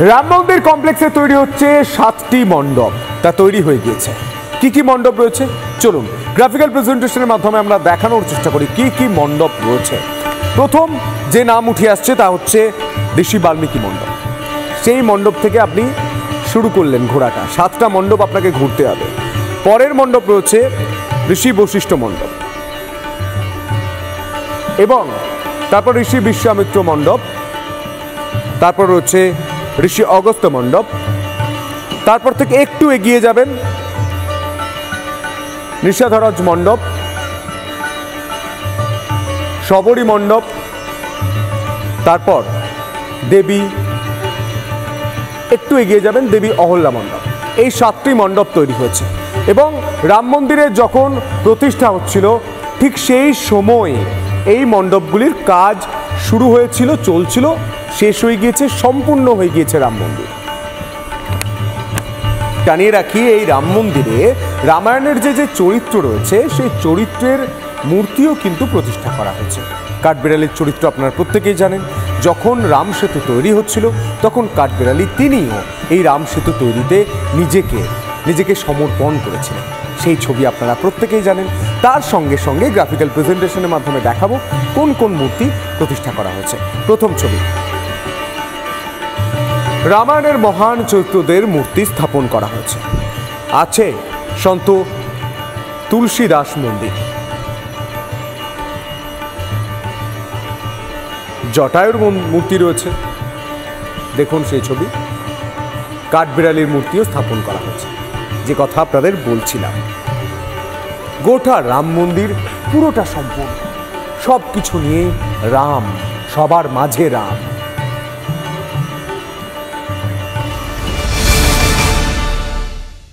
রাম মন্দির কমপ্লেক্সে তৈরি হচ্ছে 7টি মণ্ডপ, তা তৈরি হয়ে গিয়েছে। কি কি মণ্ডপ রয়েছে চলুন গ্রাফিক্যাল প্রেজেন্টেশনের মাধ্যমে আমরা দেখানোর চেষ্টা করি কি কি মণ্ডপ রয়েছে। প্রথম যে নাম উঠে আসছে তা হচ্ছে ঋষি বাল্মীকি মণ্ডপ। সেই মণ্ডপ থেকে আপনি শুরু করলেন ঘোরাটা, 7টা মণ্ডপ আপনাকে ঘুরতে হবে। পরের মণ্ডপ রয়েছে ঋষি বশিষ্ঠ মণ্ডপ, এবং তারপর ঋষি বিশ্বামিত্র মণ্ডপ, তারপর রয়েছে ঋষি অগস্ত্য মণ্ডপ, তারপর থেকে একটু এগিয়ে যাবেন নিষাধরাজ মণ্ডপ, শবরী মণ্ডপ, তারপর দেবী, একটু এগিয়ে যাবেন দেবী অহল্যা মণ্ডপ। এই 7টি মণ্ডপ তৈরি হয়েছে এবং রাম মন্দিরের যখন প্রতিষ্ঠা হচ্ছিল ঠিক সেই সময়ে এই মণ্ডপগুলির কাজ শুরু হয়েছিল, চলছিল, শেষ হয়ে গিয়েছে, সম্পূর্ণ হয়ে গিয়েছে রাম মন্দির। জানিয়ে রাখি এই রাম মন্দিরে রামায়ণের যে চরিত্র রয়েছে সেই চরিত্রের মূর্তিও কিন্তু প্রতিষ্ঠা করা হয়েছে। কাঠবিড়ালির চরিত্র আপনারা প্রত্যেকেই জানেন। যখন রাম সেতু তৈরি হচ্ছিল তখন কাঠবিড়ালি তিনিও এই রাম সেতু তৈরিতে নিজেকে সমর্পণ করেছিলেন। সেই ছবি আপনারা প্রত্যেকেই জানেন। তার সঙ্গে সঙ্গে গ্রাফিক্যাল প্রেজেন্টেশনের মাধ্যমে দেখাবো কোন কোন মূর্তি প্রতিষ্ঠা করা হয়েছে। প্রথম ছবি, রামায়ণের মহান চরিত্রদের মূর্তি স্থাপন করা হয়েছে। আছে সন্ত তুলসীদাস মন্দির, জটায়ুর মূর্তি রয়েছে, দেখুন সেই ছবি। কাঠবিড়ালির মূর্তিও স্থাপন করা হয়েছে। যে কথা আপনাদের বলছিলাম, গোটা রাম মন্দির পুরোটা সম্পূর্ণ, সব কিছু নিয়ে রাম, সবার মাঝে রাম।